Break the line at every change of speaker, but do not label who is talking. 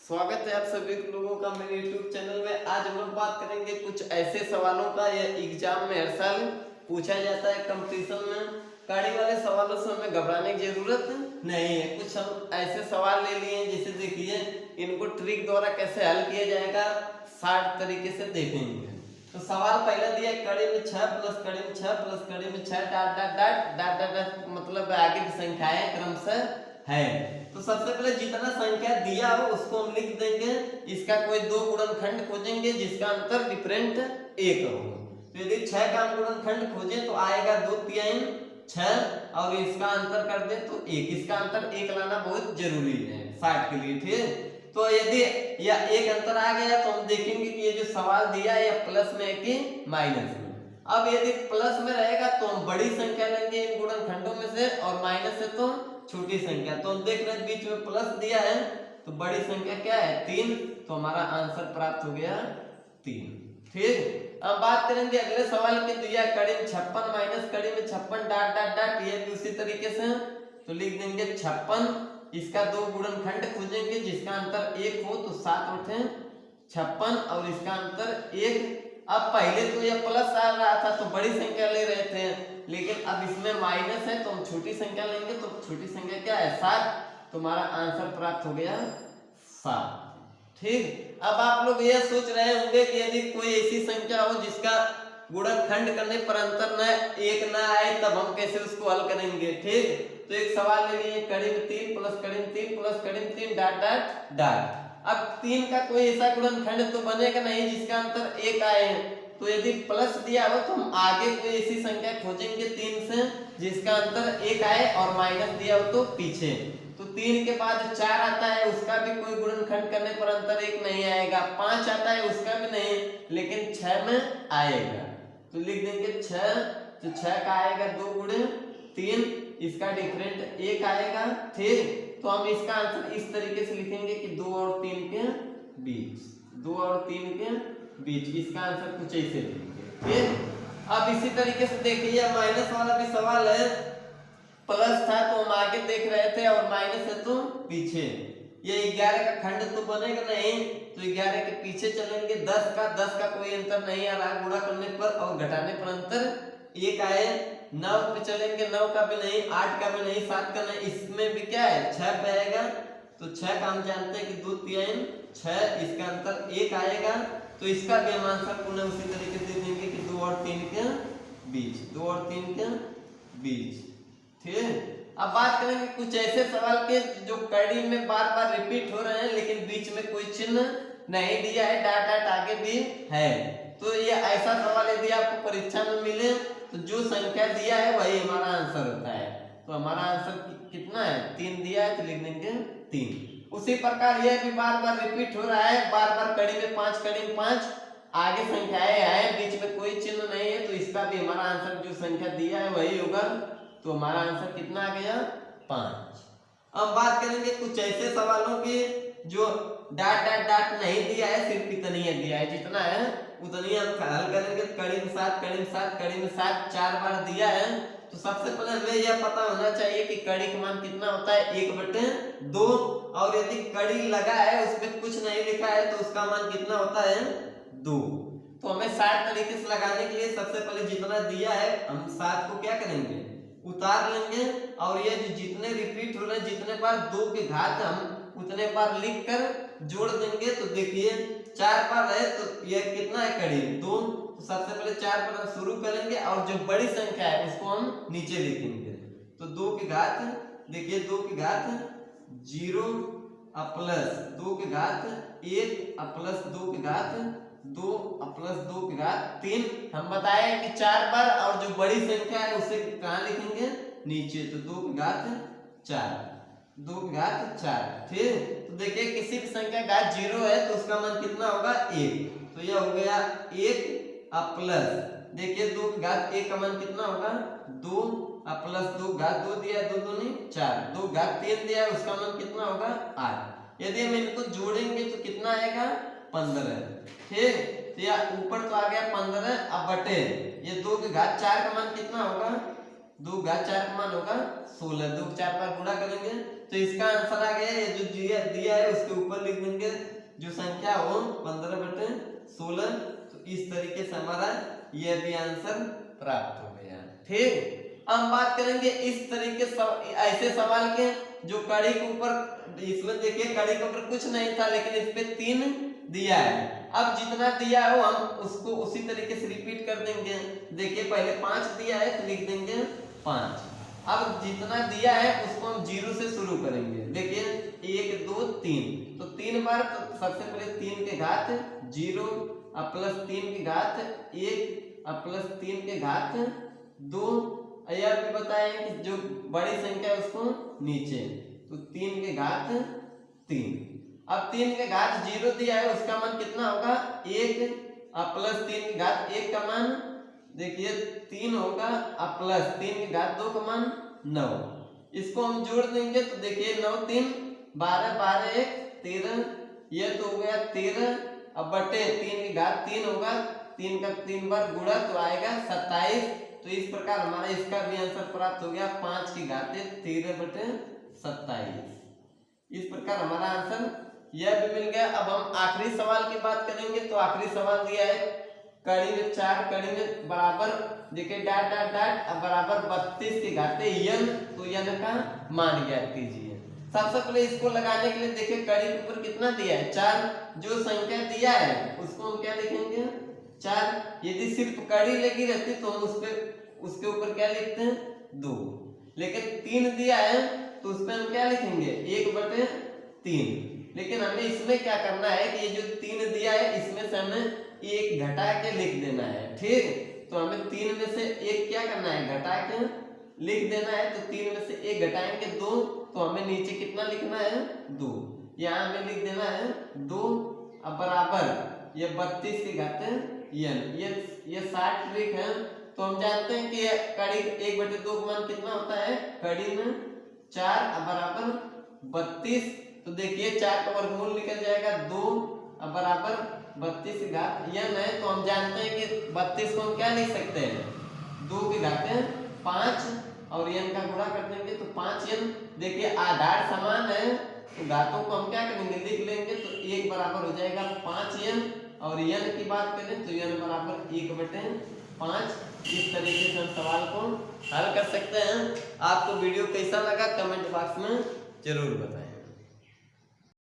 स्वागत है आप सभी लोगों का मेरे YouTube चैनल में। आज हम लोग बात करेंगे कुछ ऐसे सवालों का, यह एग्जाम में हर साल पूछा जाता है कंपटीशन में। कड़ी वाले सवालों से हमें घबराने की जरूरत नहीं है। कुछ हम ऐसे सवाल ले लिए हैं, जैसे देखिए इनको ट्रिक द्वारा कैसे हल किया जाएगा, 60 तरीके से देखेंगे। तो सवाल पहला दिया, कड़ी में 6 प्लस कड़ी में 6 प्लस कड़ी में 6 dot dot dot dot dot dot, मतलब आगे की संख्याएं क्रमशः है। तो सबसे पहले जितना संख्या दिया हो उसको हम लिख देंगे। इसका कोई दो गुणनखंड खोजेंगे जिसका अंतर डिफरेंट 1 हो। तो यदि 6 का गुणनखंड खोजें तो आएगा 2 3 6 और इसका अंतर कर दे तो 1। इसका अंतर 1 लाना बहुत जरूरी है 60 के लिए, ठीक। तो यदि या 1 अंतर आ गया तो हम देखेंगे कि ये जो सवाल दिया है या प्लस में है कि माइनस में। अब यदि प्लस में रहेगा तो हम बड़ी संख्या लेंगे इन गुणनखंडों में से, और माइनस है तो छोटी संख्या। तो हम देख रहे हैं बीच में प्लस दिया है तो बड़ी संख्या क्या है 3, तो हमारा आंसर प्राप्त हो गया 3, ठीक। अब बात करेंगे अगले सवाल की। दिया कड़ी में 56 माइनस कड़ी में 56 डाट डाट डाट, ये भी उसी तरीके से तो लिख देंगे 56। इसका दो गुणनखंड खोजेंगे जिसका अंतर 1 हो, तो 7 उठे 56 और इसका अंतर 1। अब पहले तो ये प्लस आ रहा था तो बड़ी संख्या ले रहे थे, लेकिन अब इसमें माइनस है तो हम छोटी संख्या लेंगे। तो छोटी संख्या क्या है 7, तुम्हारा आंसर प्राप्त हो गया 7, ठीक। अब आप लोग ये सोच रहे होंगे कि यदि कोई ऐसी संख्या हो जिसका गुणनखंड करने पर अंतर न 1 ना आए, तब हम कैसे उसको हल करेंगे, ठीक। तो एक सवाल ले लिए, कड़ी में 3 प्लस कड़ी में 3 प्लस कड़ी में 3 डाट डाट डाट। अब 3 का कोई ऐसा गुणनखंड तो बनेगा नहीं जिसका अंतर 1 आए। तो यदि प्लस दिया हो तो हम आगे कोई ऐसी संख्या खोजेंगे 3 से जिसका अंतर 1 आए, और माइनस दिया हो तो पीछे। तो 3 के बाद 4 आता है, उसका भी कोई गुणनखंड करने पर अंतर 1 नहीं आएगा। 5 आता है, उसका भी नहीं, लेकिन 6 में आएगा। तो लिख देंगे 6, तो 6 का आएगा 2 गुणे 3, इसका डिफरेंट 1 आएगा, ठीक। तो हम इसका आंसर इस तरीके से लिखेंगे कि 2 और 3 के बीच, 2 और 3 के बीच। इसका आंसर कुछ ऐसे लिखेंगे, ठीक। अब इसी तरीके से देखिए माइनस वाला भी सवाल है। प्लस था तो हम आगे देख रहे थे, और माइनस है तो पीछे। ये 11 का खंड तो बनेगा नहीं, तो 11 के पीछे चलेंगे। 10 का कोई अंतर नहीं आ रहा, गुणा करने पर और घटाने पर अंतर 1 आए। 9 पे चलेंगे, 9 का भी नहीं, 8 का भी नहीं, 7 का नहीं। इसमें भी क्या है 6 पे आएगा। तो 6 का हम जानते हैं कि 2 3 6, इसका अंतर 1 आएगा। तो इसका भी हम आंसर पुनः उसी तरीके से देंगे कि 2 और 3 के बीच, 2 और 3 के बीच, ठीक। अब बात करेंगे कुछ ऐसे सवाल के जो कड़ी में बार बार रिपीट हो रहे हैं, लेकिन बीच में कोई चिन्ह नहीं दिया है, डाट डाट आगे भी है। तो ये ऐसा सवाल यदि आपको परीक्षा में मिले तो जो संख्या दिया है वही हमारा आंसर होता है। तो हमारा आंसर कितना है 3 दिया है, तो लिख देंगे 3। उसी प्रकार यह भी बार बार रिपीट हो रहा है, बार बार कड़ी में 5 कड़ी में 5, आगे संख्याएं है, बीच में कोई चिन्ह नहीं है, तो इसका भी हमारा आंसर जो संख्या दिया है वही होगा। तो हमारा आंसर कितना आ गया 5। अब बात करेंगे कुछ ऐसे सवालों की जो डाट डाट डाट नहीं दिया है, सिर्फ इतनी है दिया है, जितना है उतनी हम हल करेंगे। कड़ी में 7 कड़ी में 7 कड़ी में 7 4 बार दिया है। तो सबसे पहले हमें यह पता होना चाहिए कि कड़ी का मान कितना होता है 1/2, और यदि कड़ी लगा है उसमें कुछ नहीं लिखा है तो उसका मान कितना होता है 2। तो हमें 60 तरीके से लगाने के लिए सबसे पहले जितना दिया है हम 7 को क्या करेंगे उतार लेंगे, और ये जो जितने रिपीट हो रहे हैं जितने बार 2 की घात हम उतने बार लिख कर जोड़ देंगे। तो देखिए 4 बार है तो ये कितना है कड़ी 2। तो सबसे पहले 4 पर हम शुरू करेंगे, और जो बड़ी संख्या है उसको हम नीचे लिखेंगे। तो 2 की घात, देखिए 2 की घात 0 प्लस 2 की घात 1 प्लस 2 की घात 2 प्लस 2 की घात 3। हम बताए कि 4 बार, और जो बड़ी संख्या है उसे कहाँ लिखेंगे नीचे। तो 2 की घात 4, 2 की घात 4, ठीक। तो देखिए किसी भी संख्या का घात 0 है तो उसका मान कितना होगा 1। तो यह हो गया 1 प्लस, देखिए 2 की घात 1 का मान कितना होगा 2 प्लस 2 घात 2 दिया, 2 दूनी 4, 2 घात 3 दिया, उसका मान कितना होगा 8। यदि हम इनको जोड़ेंगे तो कितना आएगा 15, ठीक। तो या ऊपर तो आ गया 15, अब बटे ये 2 की घात 4 का मान कितना होगा 2 घात 4 का मान होगा 16। 2 4 पर गुणा करेंगे तो इसका आंसर आ गया, ये जो दिया है उसके ऊपर लिख देंगे जो संख्या हो 15/16। तो इस तरीके से हमारा ये भी आंसर प्राप्त हो गया। ठीक, अब हम बात करेंगे इस तरीके ऐसे सवाल के जो कड़ी के ऊपर, इसमें देखिए कड़ी के ऊपर कुछ नहीं था लेकिन इस पे 3 दिया है। अब जितना दिया है वो हम उसको उसी तरीके से रिपीट कर देंगे। देखिए पहले 5 दिया है तो लिख देंगे 5। अब जितना दिया है उसको हम 0 से शुरू करेंगे। देखिए 1 2 3, तो 3 बार, तो सबसे पहले 3 के घात 0 अब प्लस 3 के घात 1 अब प्लस 3 के घात 2। यह भी बताएं कि जो बड़ी संख्या है उसको नीचे, तो 3 के घात 3। अब 3 के घात 0 दिया है उसका मान कितना होगा 1 अब प्लस 3 के घात 1 का मान देखिए 3 होगा अब प्लस 3 के घात 2 का मान 9। इसको हम जोड़ देंगे तो देखिए 9 3 12 12 1 13, ये तो हो गया 13। अब बटे 3 के घात 3 होगा, 3 का 3 बार गुणा तो आएगा 27। तो इस प्रकार हमारा इसका भी आंसर प्राप्त हो गया 5 की घात 13/27। इस प्रकार हमारा आंसर यह भी मिल गया। अब हम आखिरी सवाल की बात करेंगे। तो आखिरी सवाल दिया है कड़ी में 4 कड़ी में बराबर, देखिए डॉट डॉट डॉट अब बराबर 32 की घात n, तो n का मान ज्ञात कीजिए। सबसे पहले इसको लगाने के लिए देखिए कड़ी के ऊपर कितना दिया है 4, जो संख्या दिया है उसको हम क्या लिखेंगे 4। यदि सिर्फ कड़ी लगी रहती तो हम उसके ऊपर क्या लिखते हैं 2, लेकिन 3 दिया है तो उसमें हम क्या लिखेंगे 1/3। लेकिन हमें इसमें क्या करना है कि ये जो 3 दिया है इसमें से हमें 1 घटा के लिख देना है। ठीक, तो हमें 3 में से 1 क्या करना है घटा के लिख देना है। तो 3 में से 1 घटाएंगे 2, तो हमें नीचे कितना लिखना है 2, यहाँ हमें लिख देना है 2 अब बराबर ये 32 की घात n, ये 60 ट्रिक है। तो हम जानते हैं कि कड़ी 1/2 मान कितना होता है कड़ी में 4 अब बराबर 32। तो देखिए 4 का वर्गमूल निकल जाएगा 2 अब बराबर 32 की घात n है। तो हम जानते हैं कि 32 को हम क्या लिख सकते हैं 2 की घात 5 और n का गुणा कर देंगे तो 5n। देखिए आधार समान है तो घातों को हम क्या करेंगे लिख लेंगे, तो 1 बराबर हो जाएगा 5n और n की बात करें तो n बराबर 1/5। इस तरीके से हम सवाल को हल कर सकते हैं। आपको वीडियो कैसा लगा कमेंट बॉक्स में जरूर बताएं।